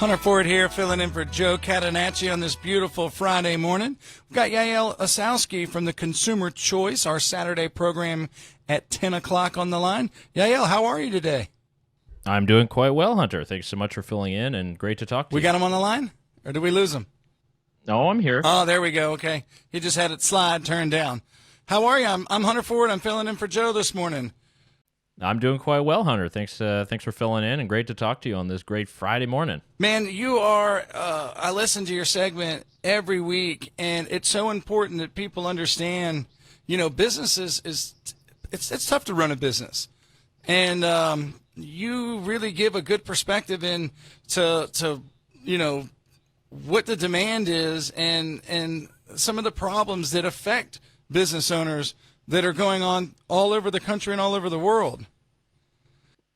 Hunter Ford here, filling in for Joe Catenacci on this beautiful Friday morning. We've got Yaël Ossowski from the Consumer Choice, our Saturday program at 10 o'clock on the line. Yaël, how are you today? I'm doing quite well, Hunter. Thanks so much for filling in, and great to talk to you. We got him on the line, or did we lose him? No, I'm here. Oh, there we go. Okay. He just had it slide turned down. How are you? I'm Hunter Ford. I'm filling in for Joe this morning. I'm doing quite well, Hunter. Thanks for filling in, and great to talk to you on this great Friday morning. Man, you are, I listen to your segment every week, and it's so important that people understand, business it's tough to run a business. And you really give a good perspective to what the demand is and some of the problems that affect business owners that are going on all over the country and all over the world.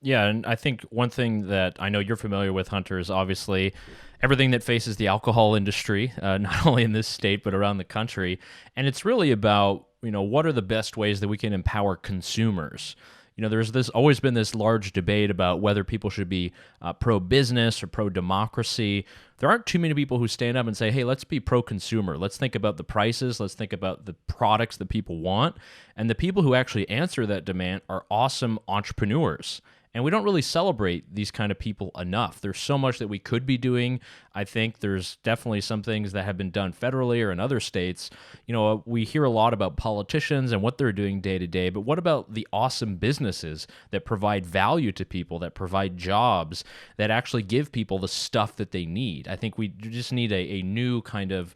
Yeah, and I think one thing that I know you're familiar with, Hunter, is obviously everything that faces the alcohol industry, not only in this state but around the country. And it's really about, what are the best ways that we can empower consumers? There's always been this large debate about whether people should be pro-business or pro-democracy. There aren't too many people who stand up and say, hey, let's be pro-consumer. Let's think about the prices. Let's think about the products that people want. And the people who actually answer that demand are awesome entrepreneurs. And we don't really celebrate these kind of people enough. There's so much that we could be doing. I think there's definitely some things that have been done federally or in other states. We hear a lot about politicians and what they're doing day to day, but what about the awesome businesses that provide value to people, that provide jobs, that actually give people the stuff that they need? I think we just need a new kind of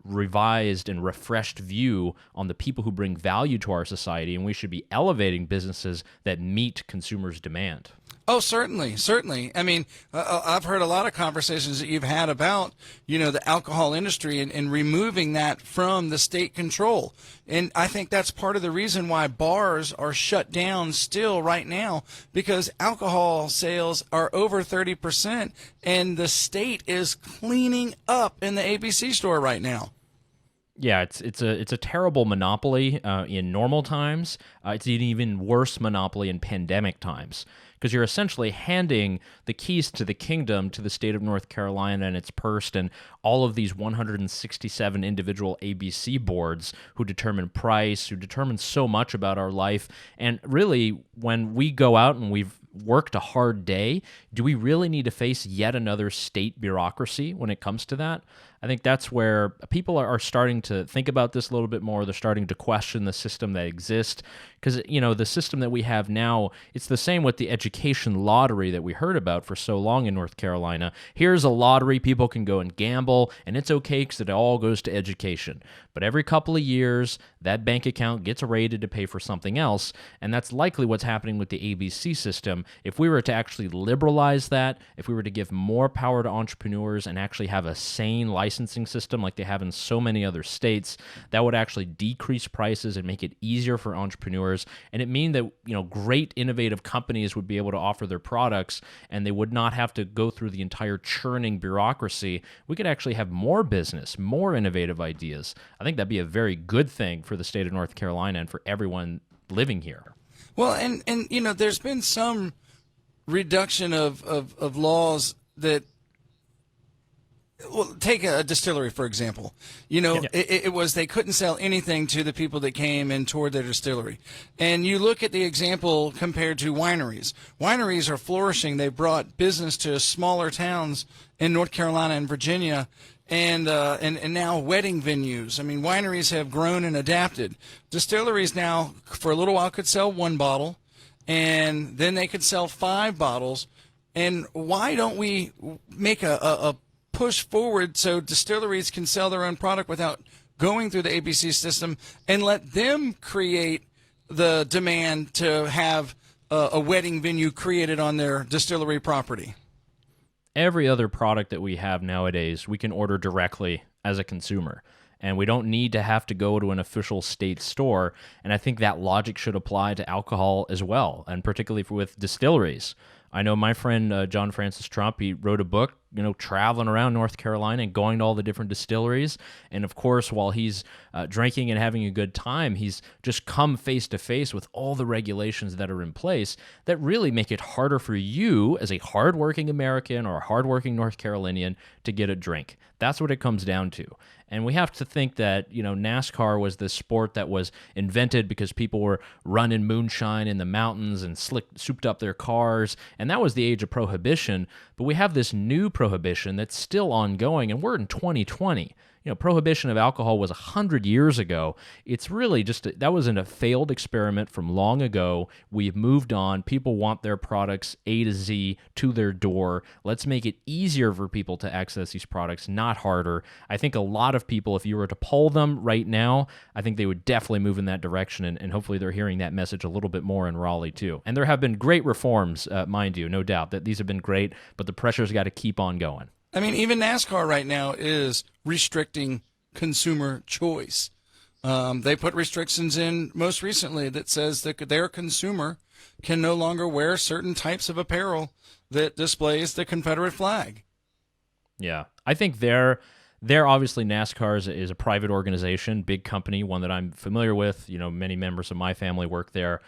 revised and refreshed view on the people who bring value to our society, and we should be elevating businesses that meet consumers' demand. Oh, certainly, certainly. I mean, I've heard a lot of conversations that you've had about, the alcohol industry and removing that from the state control. And I think that's part of the reason why bars are shut down still right now, because alcohol sales are over 30%, and the state is cleaning up in the ABC store right now. Yeah, it's a terrible monopoly in normal times. It's an even worse monopoly in pandemic times, because you're essentially handing the keys to the kingdom to the state of North Carolina and its purse and all of these 167 individual ABC boards who determine price, who determine so much about our life. And really, when we go out and we've worked a hard day, do we really need to face yet another state bureaucracy when it comes to that? I think that's where people are starting to think about this a little bit more. They're starting to question the system that exists, because, the system that we have now, it's the same with the education lottery that we heard about for so long in North Carolina. Here's a lottery, people can go and gamble, and it's okay because it all goes to education. But every couple of years, that bank account gets raided to pay for something else, and that's likely what's happening with the ABC system. If we were to actually liberalize that, if we were to give more power to entrepreneurs and actually have a sane licensing system like they have in so many other states, that would actually decrease prices and make it easier for entrepreneurs. And it mean that, great innovative companies would be able to offer their products, and they would not have to go through the entire churning bureaucracy. We could actually have more business, more innovative ideas. I think that'd be a very good thing for the state of North Carolina and for everyone living here. Well, and there's been some reduction of laws that, well, take a distillery, for example. It was they couldn't sell anything to the people that came and toured their distillery. And you look at the example compared to wineries. Wineries are flourishing. They brought business to smaller towns in North Carolina and Virginia, and now wedding venues. I mean, wineries have grown and adapted. Distilleries now, for a little while, could sell one bottle, and then they could sell 5 bottles. And why don't we make a push forward so distilleries can sell their own product without going through the ABC system, and let them create the demand to have a wedding venue created on their distillery property? Every other product that we have nowadays, we can order directly as a consumer, and we don't need to have to go to an official state store. And I think that logic should apply to alcohol as well, and particularly with distilleries. I know my friend John Francis Trump, he wrote a book traveling around North Carolina and going to all the different distilleries. And of course, while he's drinking and having a good time, he's just come face to face with all the regulations that are in place that really make it harder for you as a hardworking American or a hardworking North Carolinian to get a drink. That's what it comes down to. And we have to think that, NASCAR was this sport that was invented because people were running moonshine in the mountains and souped up their cars. And that was the age of prohibition. But we have this new prohibition that's still ongoing, and we're in 2020. Prohibition of alcohol was 100 years ago. It's really that was a failed experiment from long ago. We've moved on. People want their products A to Z to their door. Let's make it easier for people to access these products, not harder. I think a lot of people, if you were to poll them right now, I think they would definitely move in that direction, and hopefully they're hearing that message a little bit more in Raleigh too. And there have been great reforms, mind you, no doubt, that these have been great, but the pressure's got to keep on going. I mean, even NASCAR right now is restricting consumer choice. They put restrictions in most recently that says that their consumer can no longer wear certain types of apparel that displays the Confederate flag. Yeah, I think they're obviously NASCAR is a private organization, big company, one that I'm familiar with. Many members of my family work there.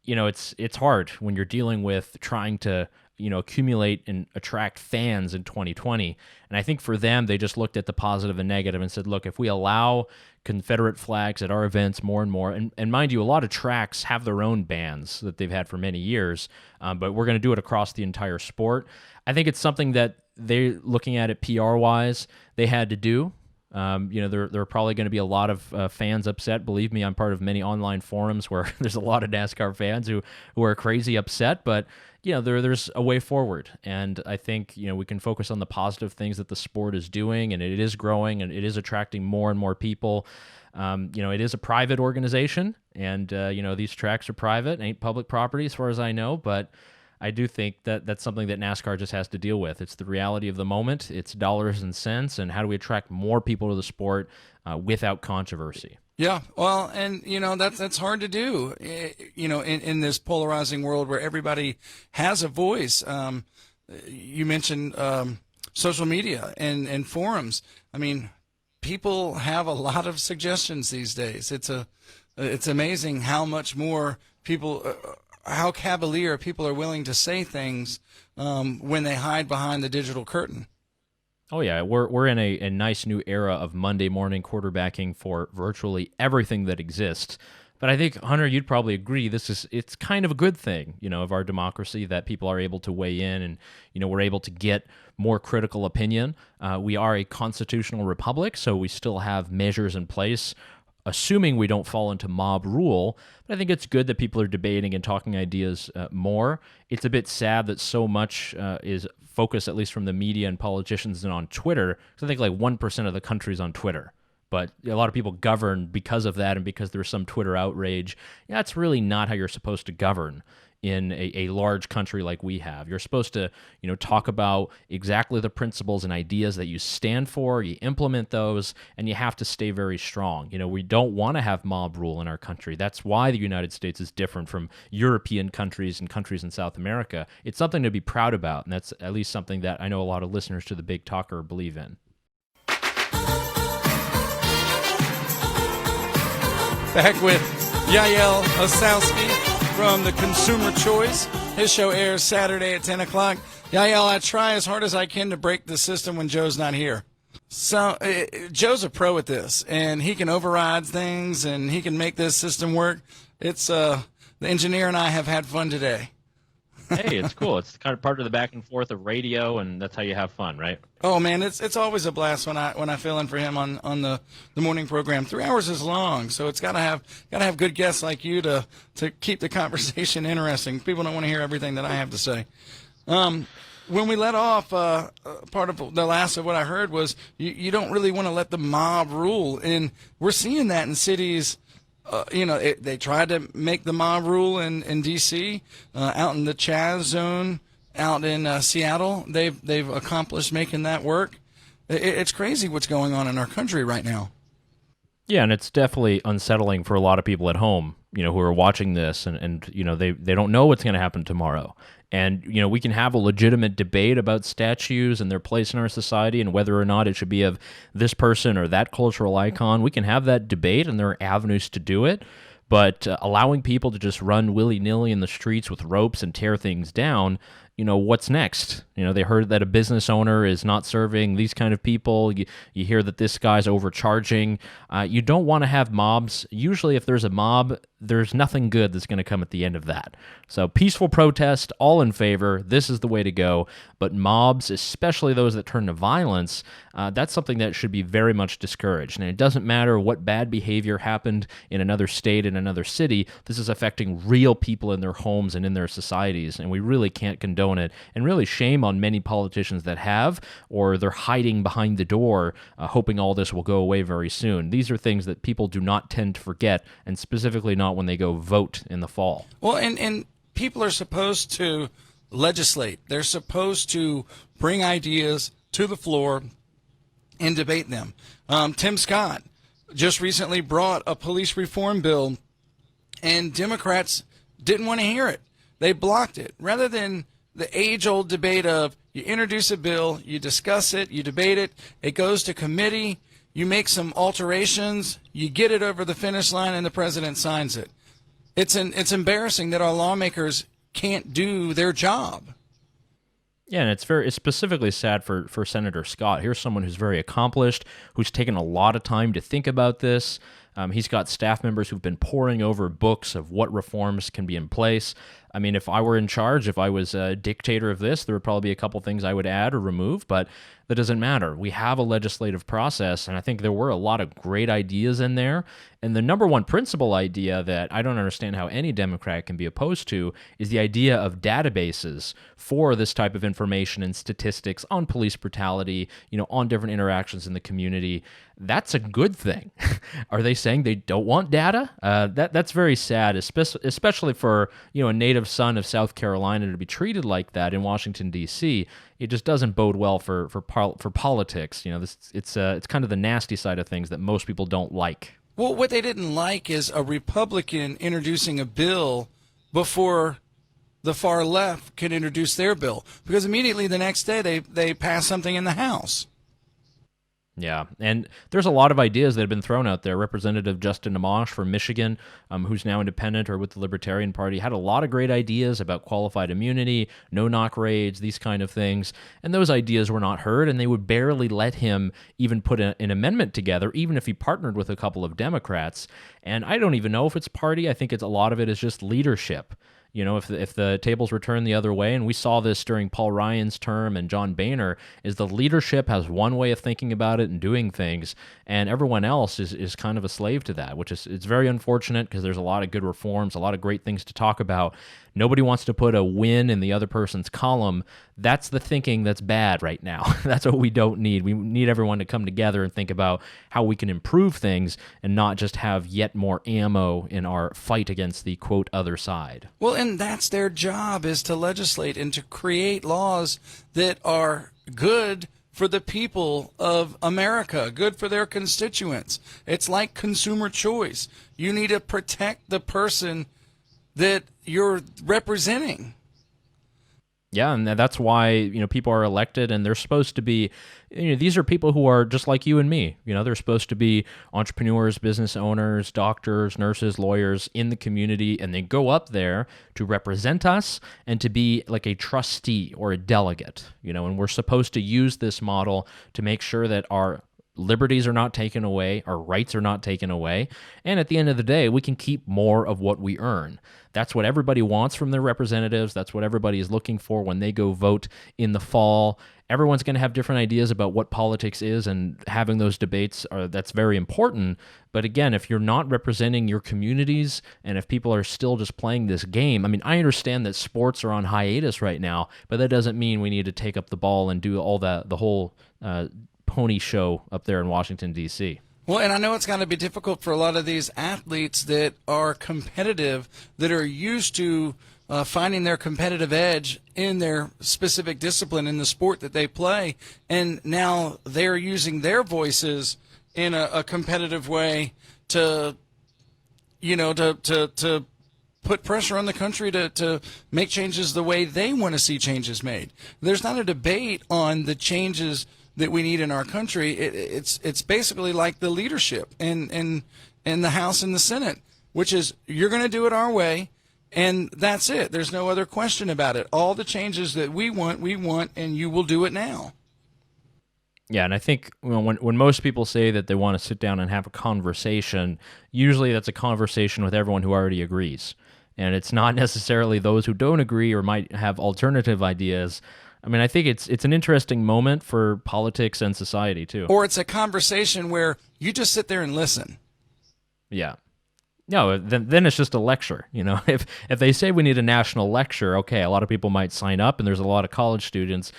It's hard when you're dealing with trying to accumulate and attract fans in 2020. And I think for them, they just looked at the positive and negative and said, look, if we allow Confederate flags at our events more and more, and mind you, a lot of tracks have their own bans that they've had for many years, but we're going to do it across the entire sport. I think it's something that they're looking at it PR-wise, they had to do. There are probably going to be a lot of fans upset. Believe me, I'm part of many online forums where there's a lot of NASCAR fans who are crazy upset, but there's a way forward. And I think, we can focus on the positive things that the sport is doing, and it is growing, and it is attracting more and more people. It is a private organization, and, these tracks are private, ain't public property as far as I know, but I do think that that's something that NASCAR just has to deal with. It's the reality of the moment. It's dollars and cents, and how do we attract more people to the sport without controversy? Yeah, well, and that's hard to do. In this polarizing world where everybody has a voice. You mentioned social media and forums. I mean, people have a lot of suggestions these days. It's amazing how much more people. How cavalier people are willing to say things when they hide behind the digital curtain. Oh yeah, we're in a nice new era of Monday morning quarterbacking for virtually everything that exists. But I think, Hunter, you'd probably agree it's kind of a good thing, of our democracy, that people are able to weigh in and, we're able to get more critical opinion. We are a constitutional republic, so we still have measures in place, assuming we don't fall into mob rule. But I think it's good that people are debating and talking ideas more. It's a bit sad that so much is focused, at least from the media and politicians, and on Twitter. Because I think like 1% of the country's on Twitter. But a lot of people govern because of that and because there's some Twitter outrage. That's really not how you're supposed to govern in a large country like we have. You're supposed to, talk about exactly the principles and ideas that you stand for, you implement those, and you have to stay very strong. We don't want to have mob rule in our country. That's why the United States is different from European countries and countries in South America. It's something to be proud about, and that's at least something that I know a lot of listeners to The Big Talker believe in. Back with Yaël Ossowski from The Consumer Choice. His show airs Saturday at 10 o'clock. Yaël, I try as hard as I can to break the system when Joe's not here. So Joe's a pro at this, and he can override things, and he can make this system work. It's the engineer and I have had fun today. Hey, it's cool. It's kind of part of the back and forth of radio, and that's how you have fun, right? Oh man, it's always a blast when I fill in for him on the morning program. 3 hours is long, so it's gotta have good guests like you to keep the conversation interesting. People don't want to hear everything that I have to say. When we let off, part of the last of what I heard was you don't really want to let the mob rule, and we're seeing that in cities. They tried to make the mob rule in D.C., out in the Chaz zone, out in Seattle. They've accomplished making that work. It's crazy what's going on in our country right now. Yeah, and it's definitely unsettling for a lot of people at home, who are watching this, and they don't know what's going to happen tomorrow. And, we can have a legitimate debate about statues and their place in our society and whether or not it should be of this person or that cultural icon. We can have that debate, and there are avenues to do it. But allowing people to just run willy-nilly in the streets with ropes and tear things down, what's next? They heard that a business owner is not serving these kind of people. You hear that this guy's overcharging. You don't want to have mobs. Usually if there's a mob, there's nothing good that's going to come at the end of that. So peaceful protest, all in favor. This is the way to go. But mobs, especially those that turn to violence, that's something that should be very much discouraged. And it doesn't matter what bad behavior happened in another state, in another city. This is affecting real people in their homes and in their societies. And we really can't condone it. And really shame on many politicians that have, or they're hiding behind the door, hoping all this will go away very soon. These are things that people do not tend to forget, and specifically not when they go vote in the fall. Well, and people are supposed to legislate. They're supposed to bring ideas to the floor and debate them. Tim Scott just recently brought a police reform bill, and Democrats didn't want to hear it. They blocked it. Rather than the age-old debate of you introduce a bill, you discuss it, you debate it, it goes to committee, you make some alterations, you get it over the finish line, and the president signs it. It's embarrassing that our lawmakers can't do their job. Yeah, and it's specifically sad for Senator Scott. Here's someone who's very accomplished, who's taken a lot of time to think about this. He's got staff members who've been poring over books of what reforms can be in place. I mean, if I were in charge, if I was a dictator of this, there would probably be a couple things I would add or remove, but that doesn't matter. We have a legislative process, and I think there were a lot of great ideas in there. And the number one principal idea that I don't understand how any Democrat can be opposed to is the idea of databases for this type of information and statistics on police brutality, on different interactions in the community. That's a good thing. Are they saying they don't want data? That's very sad, especially for a native son of South Carolina to be treated like that in Washington, D.C. It just doesn't bode well for politics. It's kind of the nasty side of things that most people don't like. Well, what they didn't like is a Republican introducing a bill before the far left could introduce their bill, because immediately the next day they pass something in the House. Yeah, and there's a lot of ideas that have been thrown out there. Representative Justin Amash from Michigan, who's now independent or with the Libertarian Party, had a lot of great ideas about qualified immunity, no-knock raids, these kind of things, and those ideas were not heard, and they would barely let him even put an amendment together, even if he partnered with a couple of Democrats. And I don't even know if it's party. I think a lot of it is just leadership. If the tables were turned the other way, and we saw this during Paul Ryan's term and John Boehner, is the leadership has one way of thinking about it and doing things, and everyone else is kind of a slave to that, which is it's very unfortunate because there's a lot of good reforms, a lot of great things to talk about. Nobody wants to put a win in the other person's column. That's the thinking that's bad right now. That's what we don't need. We need everyone to come together and think about how we can improve things and not just have yet more ammo in our fight against the, quote, other side. Well, and that's their job, is to legislate and to create laws that are good for the people of America, good for their constituents. It's like consumer choice. You need to protect the person that you're representing. Yeah, and that's why people are elected, and they're supposed to be. These are people who are just like you and me. They're supposed to be entrepreneurs, business owners, doctors, nurses, lawyers in the community, and they go up there to represent us and to be like a trustee or a delegate. And we're supposed to use this model to make sure that our liberties are not taken away, our rights are not taken away, and at the end of the day, we can keep more of what we earn. That's what everybody wants from their representatives. That's what everybody is looking for when they go vote in the fall. Everyone's going to have different ideas about what politics is, and having those debates that's very important. But again, if you're not representing your communities, and if people are still just playing this game, I mean, I understand that sports are on hiatus right now, but that doesn't mean we need to take up the ball and do all the whole pony show up there in Washington, D.C. Well, and I know it's going to be difficult for a lot of these athletes that are competitive, that are used to finding their competitive edge in their specific discipline in the sport that they play, and now they're using their voices in a competitive way to put pressure on the country to make changes the way they want to see changes made. There's not a debate on the changes that we need in our country. It's basically like the leadership in the House and the Senate, which is you're going to do it our way, and that's it. There's no other question about it. All the changes that we want, and you will do it now. Yeah, and I think when most people say that they want to sit down and have a conversation, usually that's a conversation with everyone who already agrees. And it's not necessarily those who don't agree or might have alternative ideas. I mean, I think it's an interesting moment for politics and society, too. Or it's a conversation where you just sit there and listen. Yeah. No, then it's just a lecture. If they say we need a national lecture, okay, a lot of people might sign up, and there's a lot of college students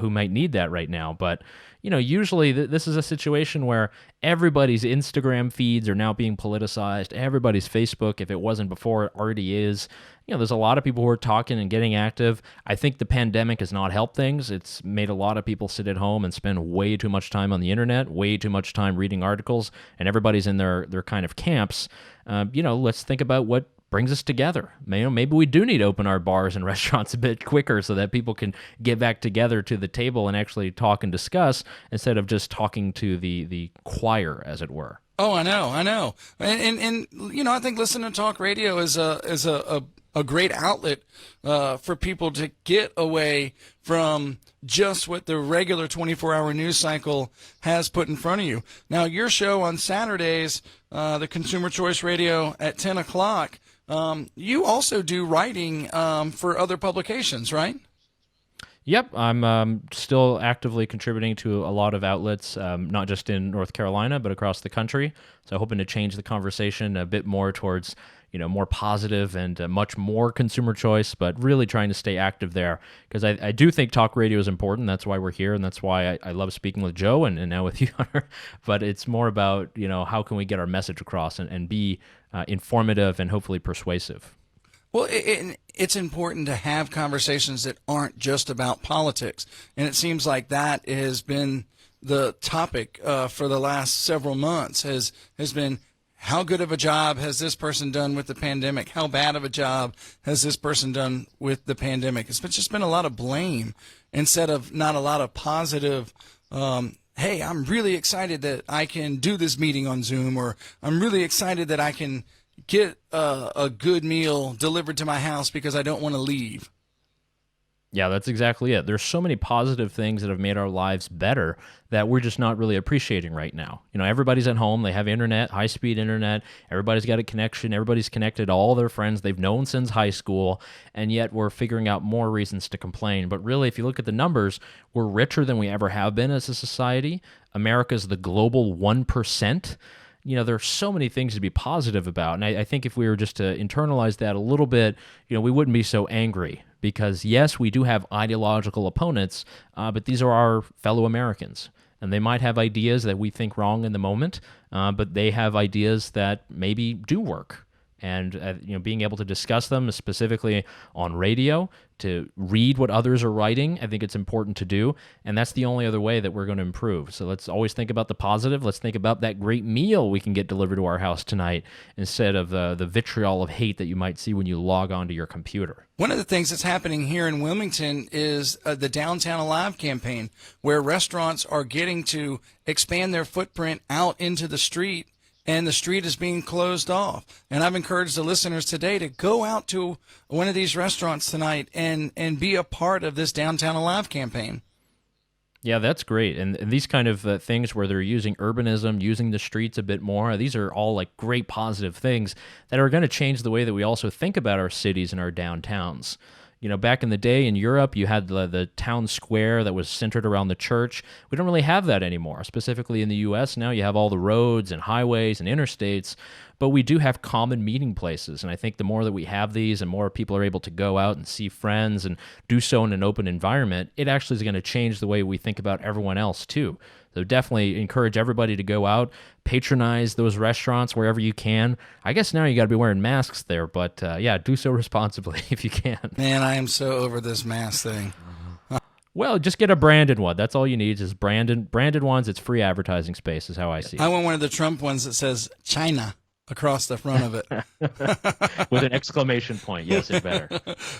who might need that right now. But usually this is a situation where everybody's Instagram feeds are now being politicized. Everybody's Facebook, if it wasn't before, it already is. There's a lot of people who are talking and getting active. I think the pandemic has not helped things. It's made a lot of people sit at home and spend way too much time on the internet, way too much time reading articles, and everybody's in their kind of camps. Let's think about what brings us together. Maybe we do need to open our bars and restaurants a bit quicker so that people can get back together to the table and actually talk and discuss instead of just talking to the choir, as it were. Oh, I know. And I think listening to talk radio is a great outlet for people to get away from just what the regular 24-hour news cycle has put in front of you. Now, your show on Saturdays, the Consumer Choice Radio at 10 o'clock, you also do writing for other publications, right? Yep, I'm still actively contributing to a lot of outlets, not just in North Carolina, but across the country. So hoping to change the conversation a bit more towards more positive and much more consumer choice, but really trying to stay active there because I do think talk radio is important. That's why we're here, and that's why I love speaking with Joe and now with you, Hunter. But it's more about, how can we get our message across and be informative and hopefully persuasive. Well, it's important to have conversations that aren't just about politics, and it seems like that has been the topic for the last several months has been how good of a job has this person done with the pandemic? How bad of a job has this person done with the pandemic? It's just been a lot of blame instead of not a lot of positive, hey, I'm really excited that I can do this meeting on Zoom, or I'm really excited that I can get a good meal delivered to my house because I don't want to leave. Yeah, that's exactly it. There's so many positive things that have made our lives better that we're just not really appreciating right now. Everybody's at home. They have internet, high-speed internet. Everybody's got a connection. Everybody's connected to all their friends they've known since high school, and yet we're figuring out more reasons to complain. But really, if you look at the numbers, we're richer than we ever have been as a society. America's the global 1%. There are so many things to be positive about. And I think if we were just to internalize that a little bit, we wouldn't be so angry. Because, yes, we do have ideological opponents, but these are our fellow Americans. And they might have ideas that we think wrong in the moment, but they have ideas that maybe do work. And being able to discuss them specifically on radio, to read what others are writing, I think it's important to do, and that's the only other way that we're going to improve. So let's always think about the positive. Let's think about that great meal we can get delivered to our house tonight instead of the vitriol of hate that you might see when you log onto your computer. One of the things that's happening here in Wilmington is the Downtown Alive campaign, where restaurants are getting to expand their footprint out into the street, and the street is being closed off. And I've encouraged the listeners today to go out to one of these restaurants tonight and be a part of this Downtown Alive campaign. Yeah, that's great. And these kind of things where they're using urbanism, using the streets a bit more, these are all like great positive things that are going to change the way that we also think about our cities and our downtowns. Back in the day in Europe, you had the town square that was centered around the church. We don't really have that anymore. Specifically in the U.S. now, you have all the roads and highways and interstates, but we do have common meeting places. And I think the more that we have these and more people are able to go out and see friends and do so in an open environment, it actually is going to change the way we think about everyone else too. So definitely encourage everybody to go out, patronize those restaurants wherever you can. I guess now you got to be wearing masks there, but yeah, do so responsibly if you can. Man, I am so over this mask thing. Well, just get a branded one. That's all you need is branded ones. It's free advertising space is how I see it. I want one of the Trump ones that says China. across the front of it. With an exclamation point. Yes, it better.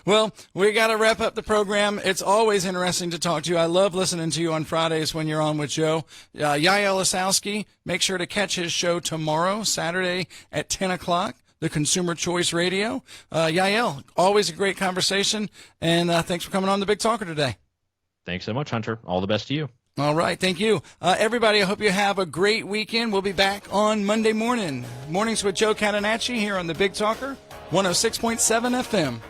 Well, we got to wrap up the program. It's always interesting to talk to you. I love listening to you on Fridays when you're on with Joe. Yaël Ossowski, make sure to catch his show tomorrow, Saturday at 10 o'clock, the Consumer Choice Radio. Yaël, always a great conversation, and thanks for coming on The Big Talker today. Thanks so much, Hunter. All the best to you. All right. Thank you. Everybody, I hope you have a great weekend. We'll be back on Monday morning. Mornings with Joe Catenacci here on The Big Talker, 106.7 FM.